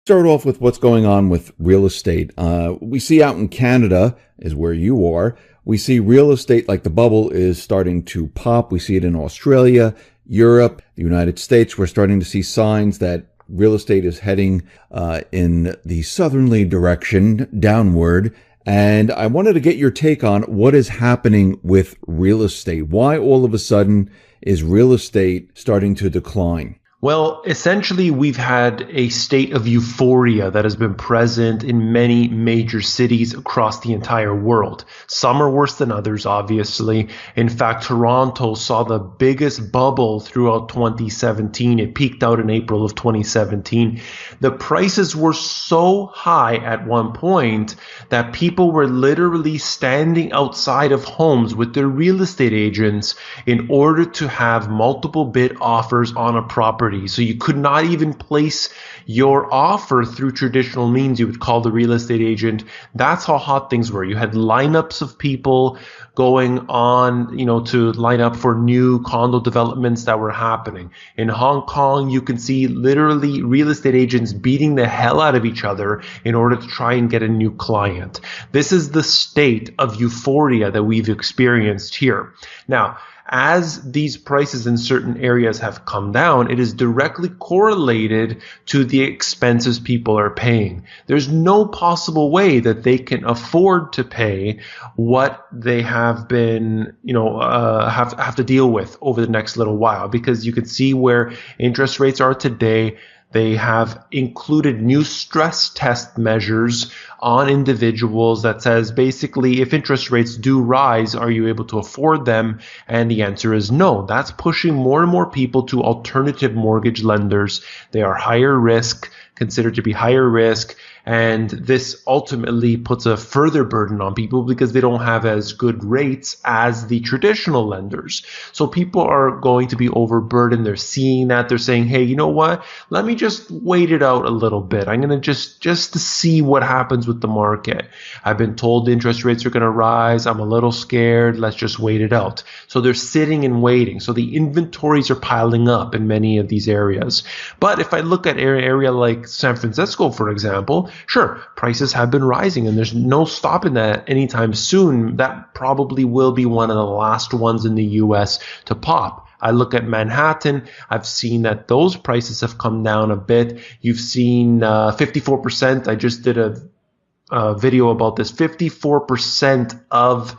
start off with what's going on with real estate. We see out in Canada, is where you are, we see real estate like the bubble is starting to pop. We see it in Australia, Europe, the United States. We're starting to see signs that real estate is heading in the southerly direction, downward. And I wanted to get your take on what is happening with real estate. Why all of a sudden is real estate starting to decline? Well, essentially, we've had a state of euphoria that has been present in many major cities across the entire world. Some are worse than others, obviously. In fact, Toronto saw the biggest bubble throughout 2017. It peaked out in April of 2017. The prices were so high at one point that people were literally standing outside of homes with their real estate agents in order to have multiple bid offers on a property. So you could not even place your offer through traditional means. You would call the real estate agent. That's how hot things were. You had lineups of people going on, to line up for new condo developments that were happening. In Hong Kong, you can see literally real estate agents beating the hell out of each other in order to try and get a new client. This is the state of euphoria that we've experienced here. Now, as these prices in certain areas have come down, it is directly correlated to the expenses people are paying. There's no possible way that they can afford to pay what they have been, have to deal with over the next little while, because you can see where interest rates are today. They have included new stress test measures on individuals that says basically if interest rates do rise, are you able to afford them? And the answer is no. That's pushing more and more people to alternative mortgage lenders. They are higher risk, considered to be higher risk. And this ultimately puts a further burden on people because they don't have as good rates as the traditional lenders. So people are going to be overburdened. They're seeing that. They're saying, hey, you know what? Let me just wait it out a little bit. I'm going to just to see what happens with the market. I've been told interest rates are going to rise. I'm a little scared. Let's just wait it out. So they're sitting and waiting. So the inventories are piling up in many of these areas. But if I look at an area like San Francisco, for example, sure, prices have been rising and there's no stopping that anytime soon. That probably will be one of the last ones in the US to pop. I look at Manhattan, I've seen that those prices have come down a bit. You've seen 54%. I just did a video about this. 54% of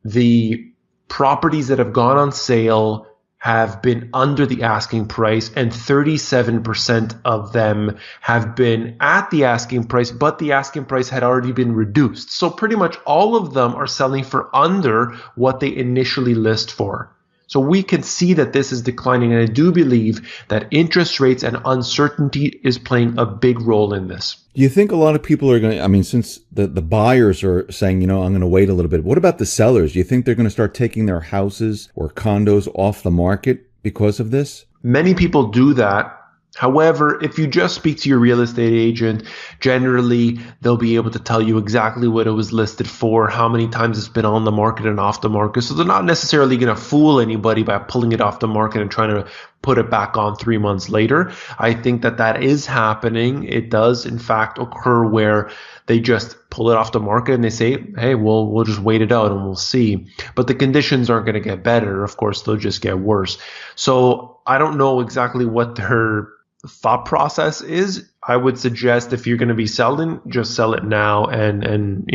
the properties that have gone on sale have been under the asking price, and 37% of them have been at the asking price, but the asking price had already been reduced. So pretty much all of them are selling for under what they initially list for. So we can see that this is declining, and I do believe that interest rates and uncertainty is playing a big role in this. Do you think a lot of people are going to, since the buyers are saying, I'm going to wait a little bit, what about the sellers? Do you think they're going to start taking their houses or condos off the market because of this? Many people do that. However, if you just speak to your real estate agent, generally they'll be able to tell you exactly what it was listed for, how many times it's been on the market and off the market. So they're not necessarily going to fool anybody by pulling it off the market and trying to put it back on 3 months later. I think that is happening. It does, in fact, occur where they just pull it off the market and they say, hey, we'll just wait it out and we'll see. But the conditions aren't going to get better. Of course, they'll just get worse. So I don't know exactly what their thought process is. I would suggest if you're going to be selling, just sell it now and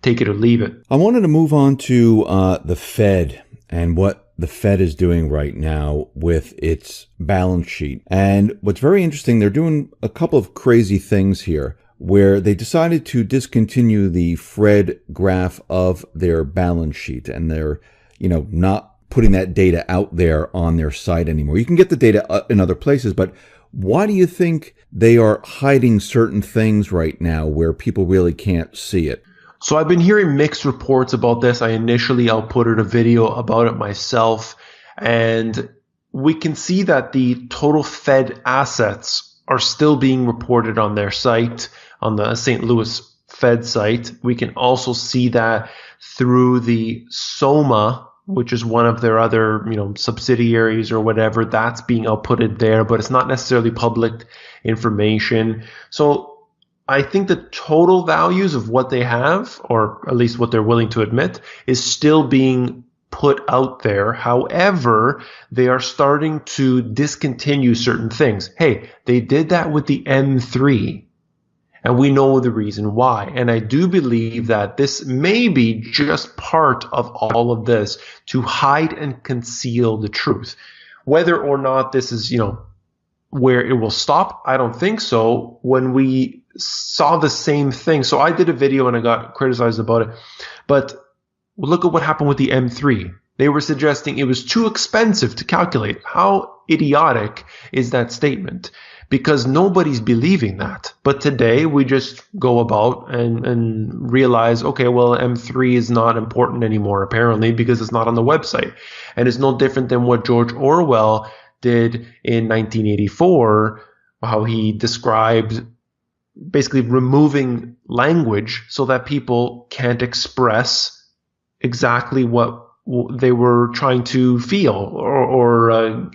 take it or leave it. I wanted to move on to the Fed and what the Fed is doing right now with its balance sheet. And what's very interesting, they're doing a couple of crazy things here where they decided to discontinue the Fred graph of their balance sheet, and they're, not putting that data out there on their site anymore. You can get the data in other places, but why do you think they are hiding certain things right now where people really can't see it? So I've been hearing mixed reports about this. I initially outputted a video about it myself, and we can see that the total Fed assets are still being reported on their site, on the St. Louis Fed site. We can also see that through the SOMA, which is one of their other, subsidiaries or whatever, that's being outputted there, but it's not necessarily public information. So I think the total values of what they have, or at least what they're willing to admit, is still being put out there. However, they are starting to discontinue certain things. Hey, they did that with the M3. And we know the reason why. And I do believe that this may be just part of all of this to hide and conceal the truth. Whether or not this is, where it will stop, I don't think so. When we saw the same thing, so I did a video and I got criticized about it, but look at what happened with the M3. They were suggesting it was too expensive to calculate. How idiotic is that statement? Because nobody's believing that. But today we just go about and realize, okay, well, M3 is not important anymore, apparently, because it's not on the website. And it's no different than what George Orwell did in 1984, how he described basically removing language so that people can't express exactly what they were trying to feel, or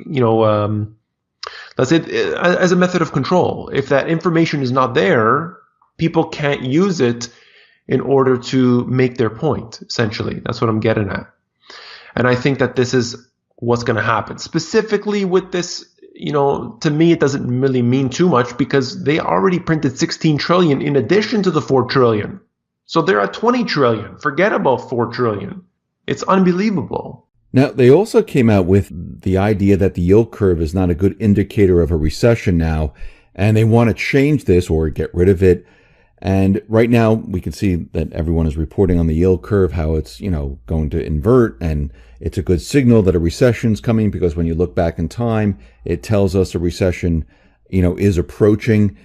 let's say as a method of control. If that information is not there, people can't use it in order to make their point, essentially. That's what I'm getting at. And I think that this is what's going to happen. Specifically with this, to me, it doesn't really mean too much because they already printed 16 trillion in addition to the 4 trillion. So they're at 20 trillion. Forget about 4 trillion. It's unbelievable. Now, they also came out with the idea that the yield curve is not a good indicator of a recession now, and they want to change this or get rid of it. And right now, we can see that everyone is reporting on the yield curve, how it's, going to invert, and it's a good signal that a recession is coming because when you look back in time, it tells us a recession, is approaching.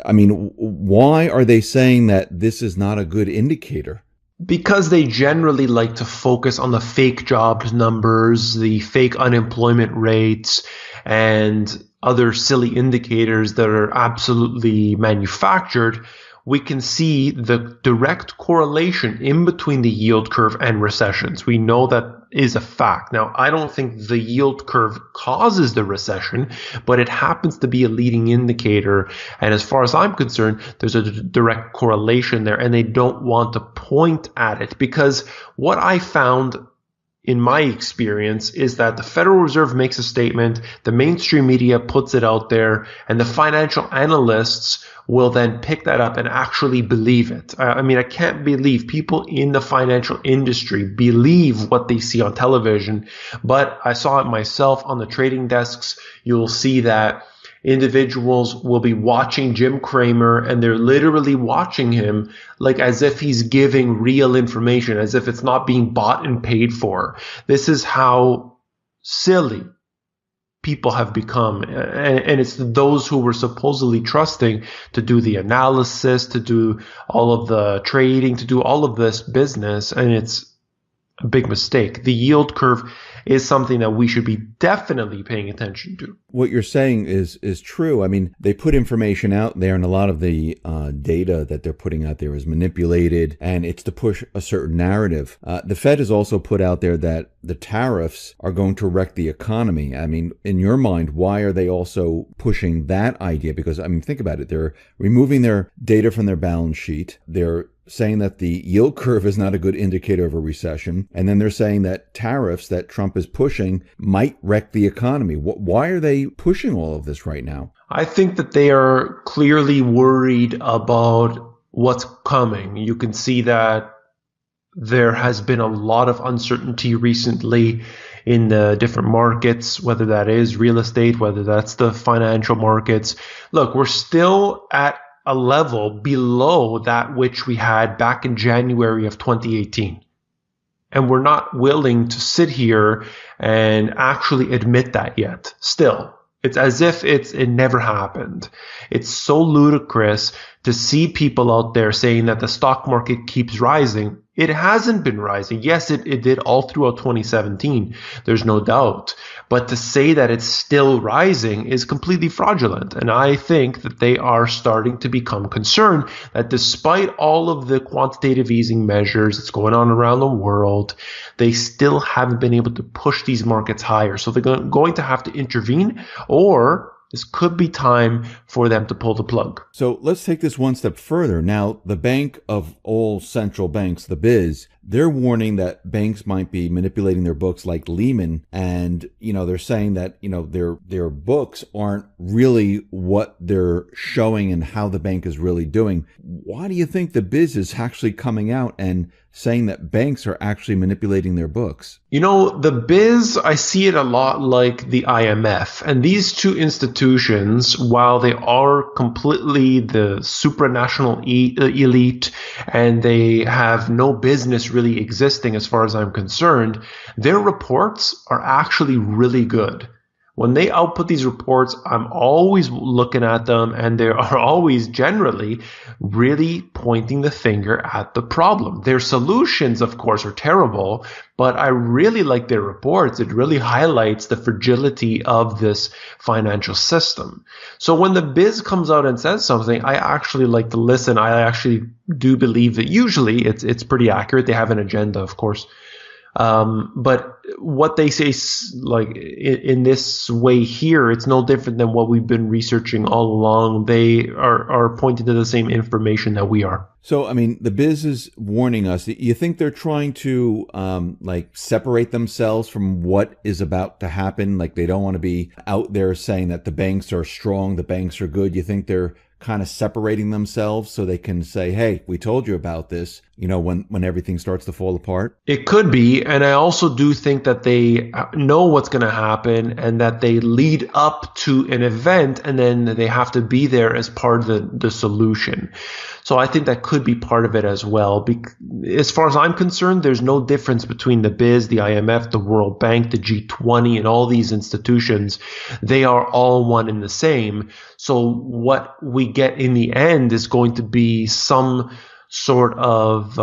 I mean, why are they saying that this is not a good indicator? Because they generally like to focus on the fake jobs numbers, the fake unemployment rates, and other silly indicators that are absolutely manufactured. We can see the direct correlation in between the yield curve and recessions. We know that is a fact. Now, I don't think the yield curve causes the recession, but it happens to be a leading indicator. And as far as I'm concerned, there's a direct correlation there, and they don't want to point at it because what I found in my experience is that the Federal Reserve makes a statement, the mainstream media puts it out there, and the financial analysts will then pick that up and actually believe it. I mean, I can't believe people in the financial industry believe what they see on television, but I saw it myself on the trading desks. You'll see that individuals will be watching Jim Cramer, and they're literally watching him like as if he's giving real information, as if it's not being bought and paid for. This is how silly people have become, and it's those who were supposedly trusting to do the analysis, to do all of the trading, to do all of this business, and it's a big mistake. The yield curve is something that we should be definitely paying attention to. What you're saying is true. I mean, they put information out there, and a lot of the data that they're putting out there is manipulated, and it's to push a certain narrative. The Fed has also put out there that the tariffs are going to wreck the economy. I mean, in your mind, why are they also pushing that idea? Because, I mean, think about it. They're removing their data from their balance sheet. They're saying that the yield curve is not a good indicator of a recession. And then they're saying that tariffs that Trump is pushing might wreck the economy. Why are they pushing all of this right now? I think that they are clearly worried about what's coming. You can see that there has been a lot of uncertainty recently in the different markets, whether that is real estate, whether that's the financial markets. Look, we're still at a level below that which we had back in January of 2018. And we're not willing to sit here and actually admit that yet. Still, it's as if it never happened. It's so ludicrous to see people out there saying that the stock market keeps rising. It hasn't been rising. Yes, it did all throughout 2017. There's no doubt. But to say that it's still rising is completely fraudulent. And I think that they are starting to become concerned that despite all of the quantitative easing measures that's going on around the world, they still haven't been able to push these markets higher. So they're going to have to intervene, or This could be time for them to pull the plug. So let's take this one step further. Now, the bank of all central banks, the BIZ, they're warning that banks might be manipulating their books like Lehman. And, they're saying that, their books aren't really what they're showing and how the bank is really doing. Why do you think the BIZ is actually coming out and saying that banks are actually manipulating their books? The BIZ, I see it a lot like the IMF. And these two institutions, while they are completely the supranational elite and they have no business really existing as far as I'm concerned, their reports are actually really good. When they output these reports, I'm always looking at them, and they are always generally really pointing the finger at the problem. Their solutions, of course, are terrible, but I really like their reports. It really highlights the fragility of this financial system. So when the BIZ comes out and says something, I actually like to listen. I actually do believe that usually it's pretty accurate. They have an agenda, of course. But what they say, like in this way here, it's no different than what we've been researching all along. They are pointing to the same information that we are. So, the BIZ is warning us. You think they're trying to separate themselves from what is about to happen? Like they don't want to be out there saying that the banks are strong, the banks are good. You think they're kind of separating themselves so they can say, hey, we told you about this, when everything starts to fall apart? It could be. And I also do think that they know what's going to happen and that they lead up to an event and then they have to be there as part of the solution. So I think that could be part of it as well. As far as I'm concerned, there's no difference between the BIZ, the IMF, the World Bank, the G20, and all these institutions. They are all one and the same. So what we get in the end is going to be some sort of,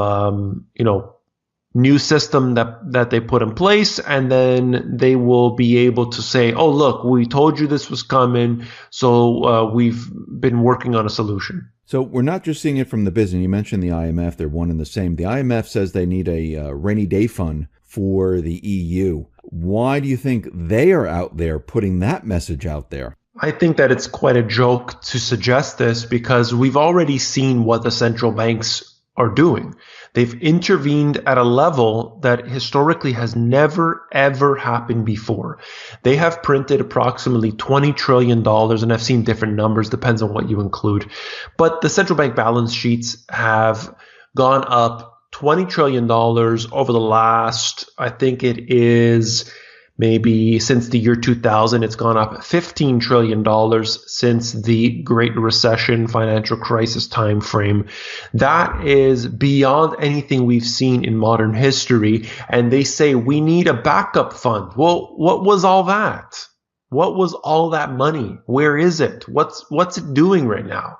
new system that they put in place, and then they will be able to say, oh, look, we told you this was coming, so we've been working on a solution. So we're not just seeing it from the BIZ, and you mentioned the IMF, they're one and the same. The IMF says they need a rainy day fund for the EU. Why do you think they are out there putting that message out there? I think that it's quite a joke to suggest this because we've already seen what the central banks are doing. They've intervened at a level that historically has never, ever happened before. They have printed approximately $20 trillion, and I've seen different numbers, depends on what you include. But the central bank balance sheets have gone up $20 trillion over the last, I think it is maybe since the year 2000, it's gone up $15 trillion since the Great Recession financial crisis time frame. That is beyond anything we've seen in modern history. And they say we need a backup fund. Well, what was all that? What was all that money? Where is it? What's it doing right now?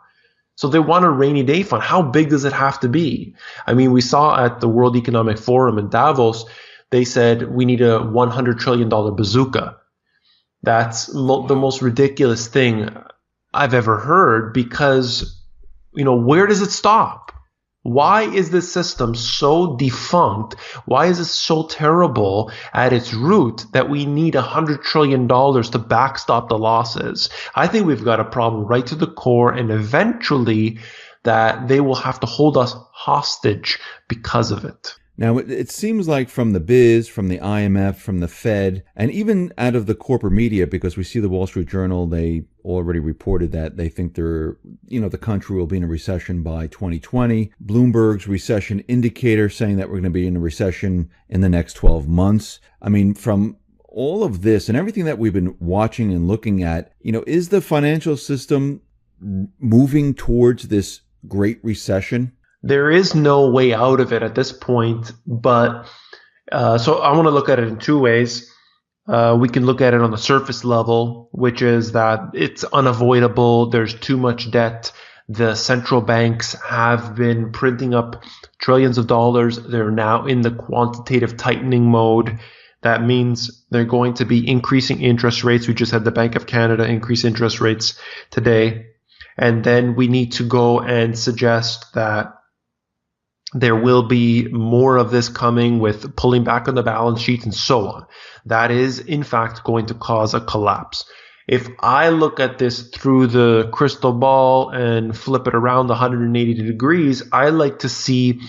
So they want a rainy day fund. How big does it have to be? We saw at the World Economic Forum in Davos, they said we need a $100 trillion bazooka. That's the most ridiculous thing I've ever heard because, where does it stop? Why is this system so defunct? Why is it so terrible at its root that we need $100 trillion to backstop the losses? I think we've got a problem right to the core, and eventually that they will have to hold us hostage because of it. Now, it seems like from the BIZ, from the IMF, from the Fed, and even out of the corporate media, because we see the Wall Street Journal, they already reported that they think the country will be in a recession by 2020. Bloomberg's recession indicator saying that we're going to be in a recession in the next 12 months. From all of this and everything that we've been watching and looking at, is the financial system moving towards this great recession? There is no way out of it at this point, but so I want to look at it in two ways. We can look at it on the surface level, which is that it's unavoidable. There's too much debt. The central banks have been printing up trillions of dollars. They're now in the quantitative tightening mode. That means they're going to be increasing interest rates. We just had the Bank of Canada increase interest rates today. And then we need to go and suggest that there will be more of this coming with pulling back on the balance sheet and so on. That is, in fact, going to cause a collapse. If I look at this through the crystal ball and flip it around 180 degrees, I like to see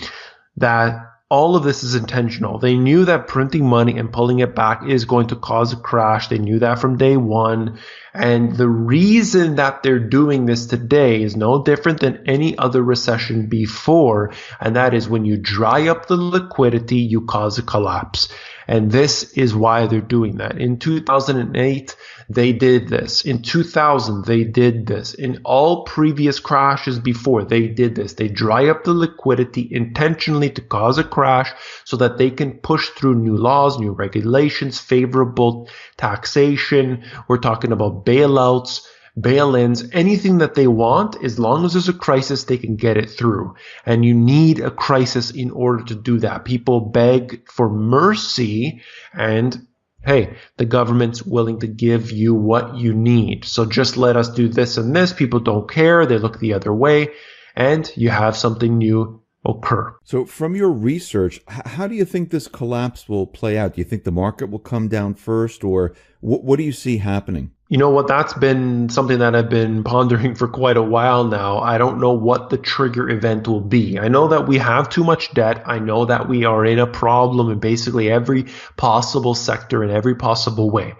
that all of this is intentional. They knew that printing money and pulling it back is going to cause a crash. They knew that from day one. And the reason that they're doing this today is no different than any other recession before. And that is when you dry up the liquidity, you cause a collapse. And this is why they're doing that. In 2008, they did this. In 2000, they did this. In all previous crashes before, they did this. They dry up the liquidity intentionally to cause a crash so that they can push through new laws, new regulations, favorable taxation. We're talking about bailouts, bail-ins, anything that they want. As long as there's a crisis, they can get it through. And you need a crisis in order to do that. People beg for mercy, and hey, the government's willing to give you what you need. So just let us do this and this. People don't care. They look the other way, and you have something new occur. So from your research, how do you think this collapse will play out? Do you think the market will come down first, or what do you see happening? You know what? That's been something that I've been pondering for quite a while now. I don't know what the trigger event will be. I know that we have too much debt. I know that we are in a problem in basically every possible sector in every possible way.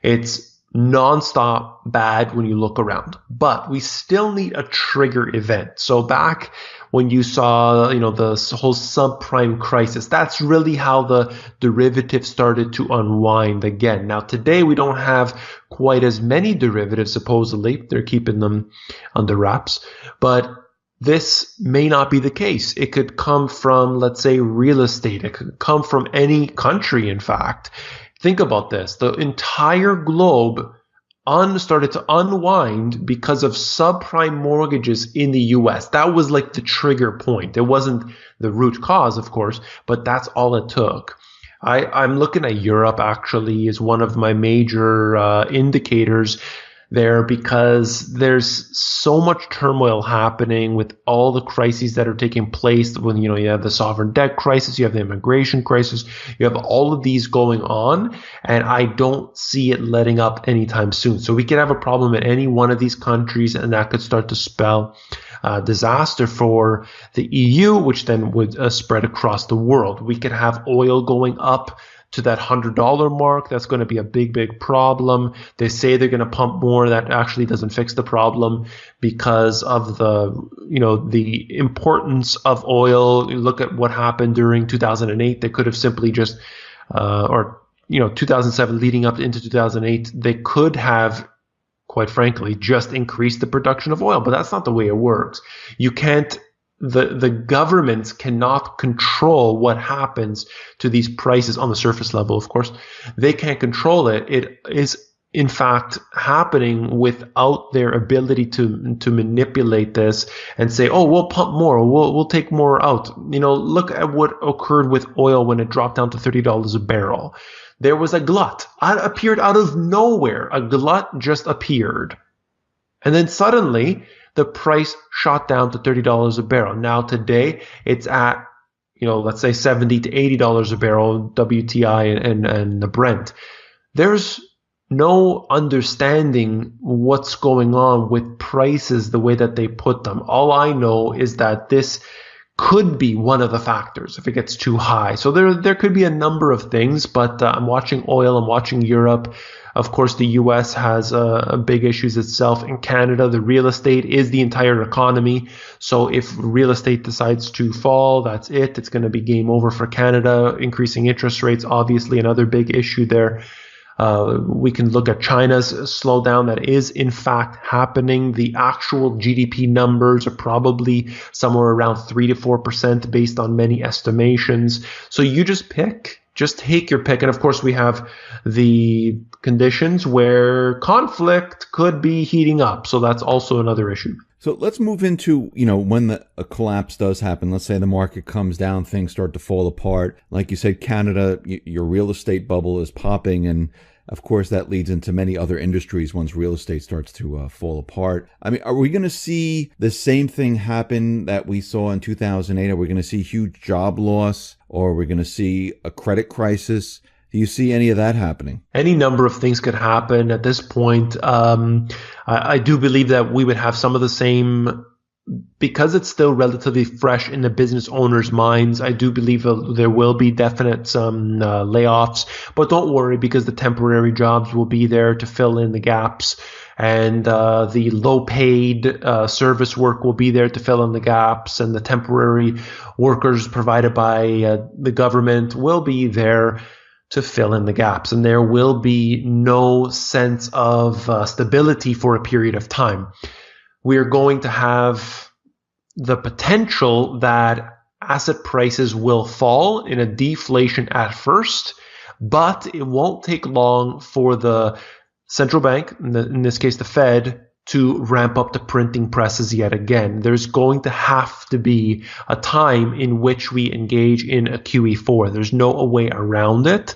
It's nonstop bad when you look around, but we still need a trigger event. So back when you saw, the whole subprime crisis, that's really how the derivatives started to unwind again. Now today we don't have quite as many derivatives, supposedly. They're keeping them under wraps, but this may not be the case. It could come from, let's say, real estate. It could come from any country, in fact. Think about this. The entire globe started to unwind because of subprime mortgages in the US. That was like the trigger point. It wasn't the root cause, of course, but that's all it took. I'm looking at Europe, actually, as one of my major indicators there, because there's so much turmoil happening with all the crises that are taking place. When you have the sovereign debt crisis, you have the immigration crisis, you have all of these going on, and I don't see it letting up anytime soon. So we could have a problem in any one of these countries, and that could start to spell disaster for the EU, which then would spread across the world. We could have oil going up to that $100 mark. That's going to be a big problem. They say they're going to pump more. That actually doesn't fix the problem because of the importance of oil. You look at what happened during 2008. They could have simply just, 2007 leading up into 2008, they could have, quite frankly, just increased the production of oil. But that's not the way it works. You can't. The governments cannot control what happens to these prices on the surface level, of course. They can't control it. It is, in fact, happening without their ability to manipulate this and say, oh, we'll pump more, we'll take more out. Look at what occurred with oil when it dropped down to $30 a barrel. There was a glut. It appeared out of nowhere. A glut just appeared. And then suddenly, the price shot down to $30 a barrel. Now today it's at, let's say $70 to $80 a barrel, WTI and the Brent. There's no understanding what's going on with prices the way that they put them. All I know is that this could be one of the factors if it gets too high. So there could be a number of things, but I'm watching oil, I'm watching Europe. Of course, the U.S. has big issues itself. In Canada, the real estate is the entire economy. So if real estate decides to fall, that's it. It's going to be game over for Canada. Increasing interest rates, obviously, another big issue there. We can look at China's slowdown that is, in fact, happening. The actual GDP numbers are probably somewhere around 3 to 4% based on many estimations. So you just pick. Just take your pick. And of course, we have the conditions where conflict could be heating up. So that's also another issue. So let's move into, when a collapse does happen. Let's say the market comes down, things start to fall apart. Like you said, Canada, your real estate bubble is popping. And of course, that leads into many other industries once real estate starts to fall apart. I mean, are we going to see the same thing happen that we saw in 2008? Are we going to see huge job loss, or are we going to see a credit crisis? Do Do you see any of that happening? Any number of things could happen at this point. I do believe that we would have some of the same, because it's still relatively fresh in the business owners' minds. I do believe there will be definite some layoffs, but don't worry, because the temporary jobs will be there to fill in the gaps, and the low-paid service work will be there to fill in the gaps, and the temporary workers provided by the government will be there to fill in the gaps, and there will be no sense of stability for a period of time. We're going to have the potential that asset prices will fall in a deflation at first, but it won't take long for the central bank, in this case the Fed, to ramp up the printing presses yet again. There's going to have to be a time in which we engage in a QE4. There's no way around it.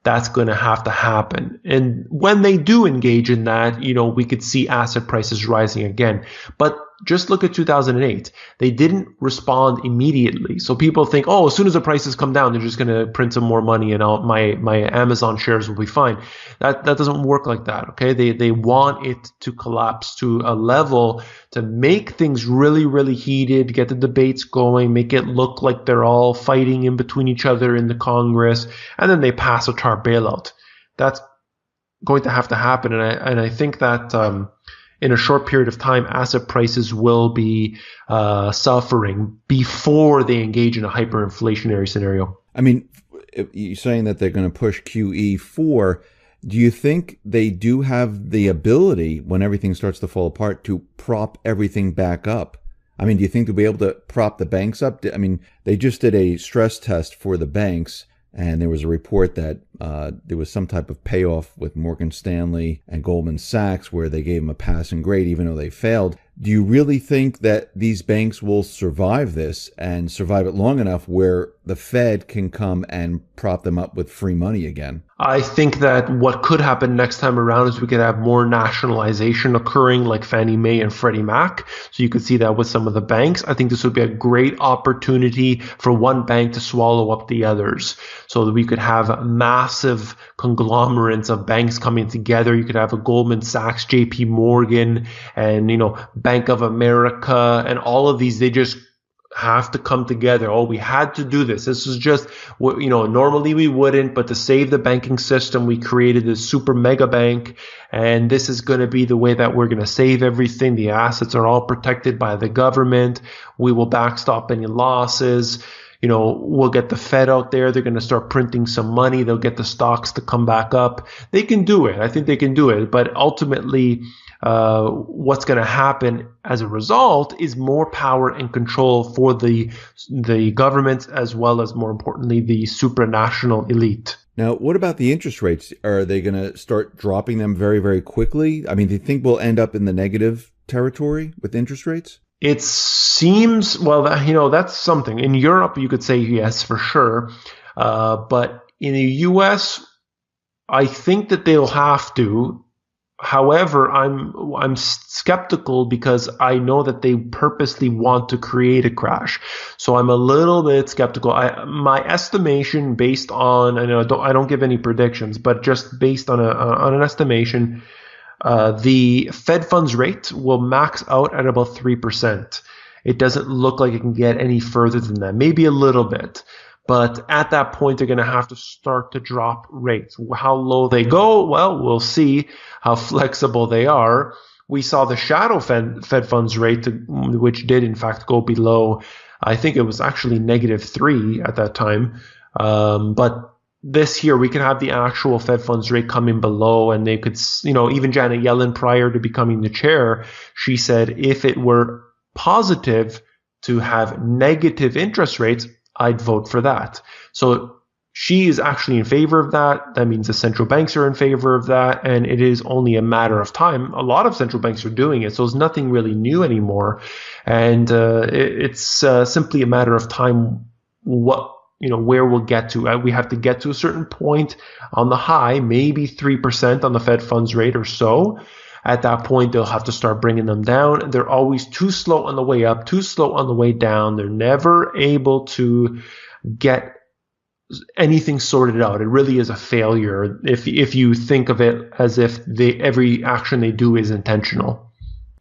That's going to have to happen. And when they do engage in that, we could see asset prices rising again. But just look at 2008. They didn't respond immediately. So people think, oh, as soon as the prices come down, they're just going to print some more money and my Amazon shares will be fine. That doesn't work like that, okay? They want it to collapse to a level to make things really, really heated, get the debates going, make it look like they're all fighting in between each other in the Congress, and then they pass a TARP bailout. That's going to have to happen. And I think that in a short period of time, asset prices will be suffering before they engage in a hyperinflationary scenario. I mean, you're saying that they're going to push QE4. Do you think they do have the ability, when everything starts to fall apart, to prop everything back up? I mean, do you think they'll be able to prop the banks up? I mean, they just did a stress test for the banks, and there was a report that there was some type of payoff with Morgan Stanley and Goldman Sachs where they gave them a passing grade even though they failed. Do you really think that these banks will survive this and survive it long enough where the Fed can come and prop them up with free money again? I think that what could happen next time around is we could have more nationalization occurring, like Fannie Mae and Freddie Mac. So you could see that with some of the banks. I think this would be a great opportunity for one bank to swallow up the others, so that we could have massive conglomerates of banks coming together. You could have a Goldman Sachs, JP Morgan, and Bank of America, and all of these, they just have to come together. Oh, we had to do this. This is just, normally we wouldn't, but to save the banking system, we created this super mega bank, and this is going to be the way that we're going to save everything. The assets are all protected by the government. We will backstop any losses. We'll get the Fed out there. They're going to start printing some money. They'll get the stocks to come back up. They can do it. I think they can do it. But ultimately, what's going to happen as a result is more power and control for the governments, as well as, more importantly, the supranational elite. Now, what about the interest rates? Are they going to start dropping them very, very quickly? I mean, do you think we'll end up in the negative territory with interest rates? It seems, well, that's something. In Europe, you could say yes, for sure. But in the US, I think that they'll have to. However, I'm skeptical, because I know that they purposely want to create a crash. So I'm a little bit skeptical. My estimation, based on, I don't give any predictions, but just based on an estimation, the Fed funds rate will max out at about 3%. It doesn't look like it can get any further than that, maybe a little bit. But at that point, they're going to have to start to drop rates. How low they go, well, we'll see how flexible they are. We saw the shadow Fed funds rate, which did in fact go below, I think it was actually -3 at that time. But this year, we could have the actual Fed funds rate coming below, and they could, even Janet Yellen, prior to becoming the chair, she said if it were positive to have negative interest rates, I'd vote for that. So she is actually in favor of that. That means the central banks are in favor of that, and it is only a matter of time. A lot of central banks are doing it, so it's nothing really new anymore. And it's simply a matter of time where we'll get to. We have to get to a certain point on the high, maybe 3% on the Fed funds rate or so. At that point, they'll have to start bringing them down. They're always too slow on the way up, too slow on the way down. They're never able to get anything sorted out. It really is a failure if you think of it as if every action they do is intentional.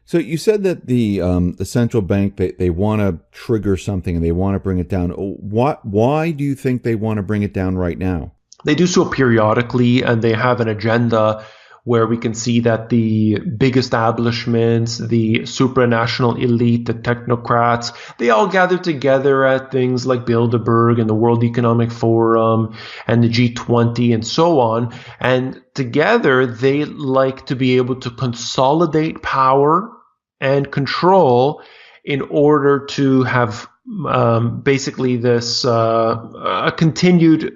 So you said that the central bank, they want to trigger something and they want to bring it down. Why do you think they want to bring it down right now? They do so periodically, and they have an agenda where we can see that the big establishments, the supranational elite, the technocrats, they all gather together at things like Bilderberg and the World Economic Forum and the G20 and so on. And together, they like to be able to consolidate power and control in order to have basically this a continued,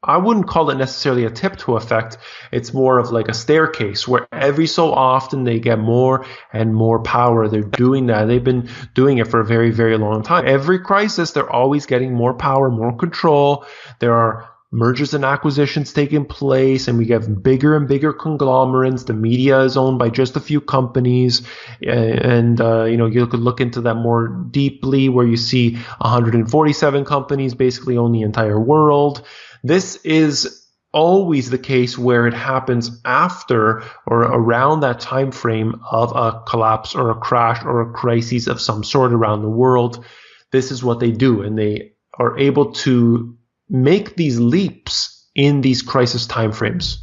I wouldn't call it necessarily a tiptoe effect. It's more of like a staircase where every so often they get more and more power. They're doing that. They've been doing it for a very, very long time. Every crisis, they're always getting more power, more control. There are mergers and acquisitions taking place, and we get bigger and bigger conglomerates. The media is owned by just a few companies, and you could look into that more deeply, where you see 147 companies basically own the entire world. This is always the case where it happens after or around that time frame of a collapse or a crash or a crisis of some sort around the world. This is what they do, and they are able to make these leaps in these crisis timeframes.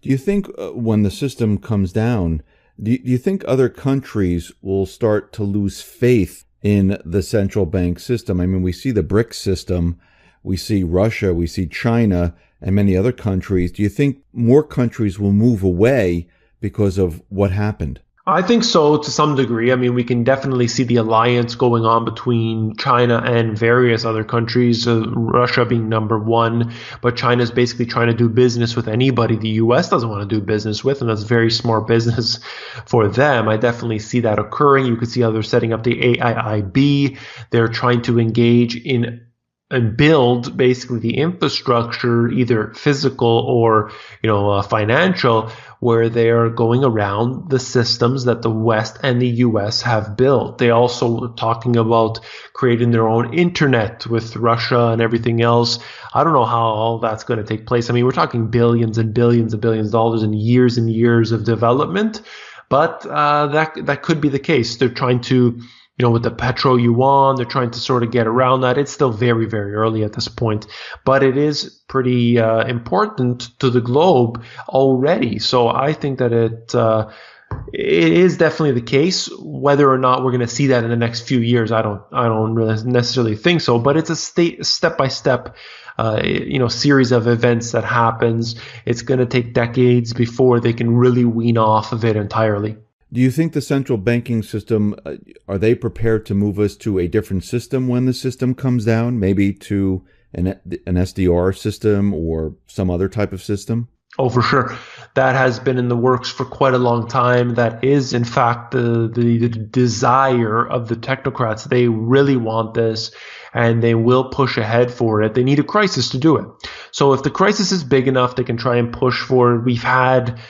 Do you think when the system comes down, do you think other countries will start to lose faith in the central bank system? I mean, we see the BRICS system, we see Russia, we see China, and many other countries. Do you think more countries will move away because of what happened? I think so, to some degree. I mean, we can definitely see the alliance going on between China and various other countries, Russia being number one, but China is basically trying to do business with anybody the U.S. doesn't want to do business with, and that's very smart business for them. I definitely see that occurring. You could see how they're setting up the AIIB. They're trying to engage in and build basically the infrastructure, either physical or financial, where they are going around the systems that the West and the US have built. They also are talking about creating their own internet with Russia and everything else. I don't know how all that's going to take place. I mean, we're talking billions and billions and billions of dollars and years of development, but that could be the case. They're trying to, with the petro yuan, they're trying to sort of get around that. It's still very, very early at this point, but it is pretty important to the globe already. So I think that it is definitely the case. Whether or not we're going to see that in the next few years, I don't really necessarily think so. But it's a step-by-step series of events that happens. It's going to take decades before they can really wean off of it entirely. Do you think the central banking system, are they prepared to move us to a different system when the system comes down, maybe to an SDR system or some other type of system? Oh, for sure. That has been in the works for quite a long time. That is, in fact, the desire of the technocrats. They really want this, and they will push ahead for it. They need a crisis to do it. So if the crisis is big enough, they can try and push for it. We've had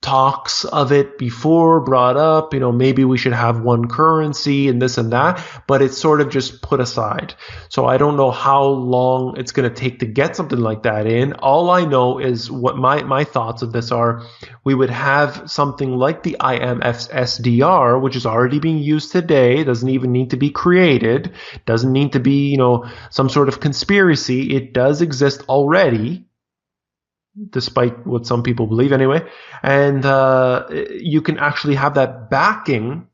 talks of it before brought up, maybe we should have one currency and this and that, but it's sort of just put aside. So I don't know how long it's going to take to get something like that in. All I know is what my thoughts of this are. We would have something like the IMF's SDR, which is already being used today. It doesn't even need to be created. It doesn't need to be, some sort of conspiracy. It does exist already, despite what some people believe anyway. And you can actually have that backing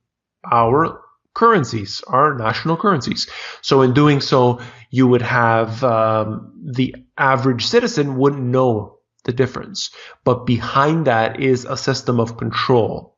our currencies, our national currencies. So in doing so, you would have the average citizen wouldn't know the difference. But behind that is a system of control.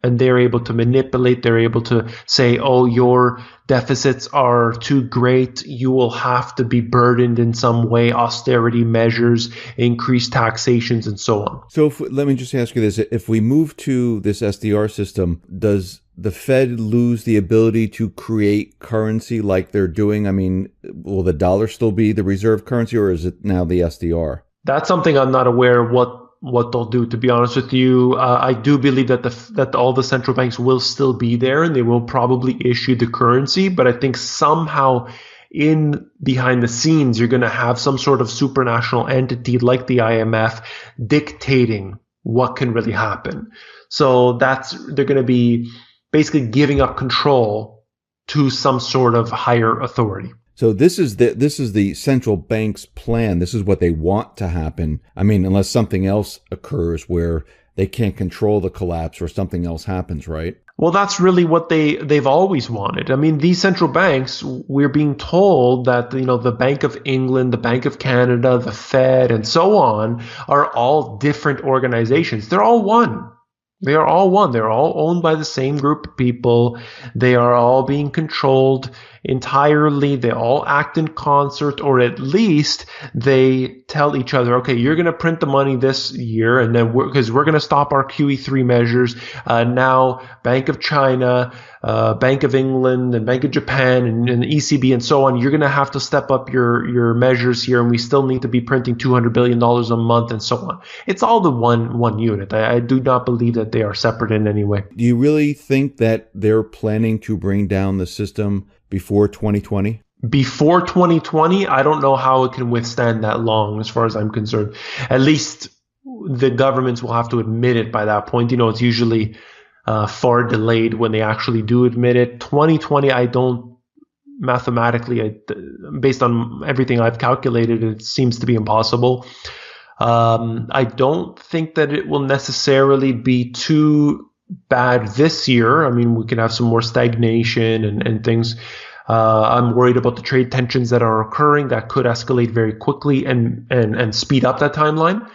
And they're able to manipulate, they're able to say, oh, your deficits are too great, you will have to be burdened in some way, austerity measures, increased taxations, and so on. So let me just ask you this. If we move to this SDR system, does the Fed lose the ability to create currency like they're doing? I mean, will the dollar still be the reserve currency, or is it now the SDR? That's something I'm not aware of what they'll do, to be honest with you. I do believe that all the central banks will still be there, and they will probably issue the currency, but I think somehow in behind the scenes, you're going to have some sort of supranational entity like the IMF dictating what can really happen. So they're going to be basically giving up control to some sort of higher authority. So this is the central bank's plan. This is what they want to happen. I mean, unless something else occurs where they can't control the collapse or something else happens, right? Well, that's really what they've always wanted. I mean, these central banks, we're being told that, the Bank of England, the Bank of Canada, the Fed, and so on are all different organizations. They're all one. They are all one. They're all owned by the same group of people. They are all being controlled entirely. They all act in concert, or at least they tell each other, okay, you're going to print the money this year, and then because we're going to stop our QE3 measures. Now, Bank of China, Bank of England, and Bank of Japan, and the ECB, and so on, you're going to have to step up your measures here, and we still need to be printing $200 billion a month, and so on. It's all the one unit. I do not believe that they are separate in any way. Do you really think that they're planning to bring down the system before 2020? Before 2020, I don't know how it can withstand that long, as far as I'm concerned. At least the governments will have to admit it by that point. It's usually far delayed when they actually do admit it. 2020, I don't mathematically, based on everything I've calculated, it seems to be impossible. I don't think that it will necessarily be too bad this year. I mean, we can have some more stagnation and things. I'm worried about the trade tensions that are occurring that could escalate very quickly and speed up that timeline.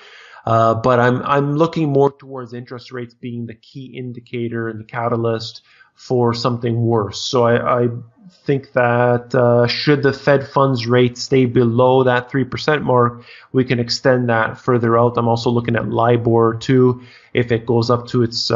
But I'm looking more towards interest rates being the key indicator and the catalyst for something worse. So I think that should the Fed funds rate stay below that 3% mark, we can extend that further out. I'm also looking at LIBOR too. If it goes up to its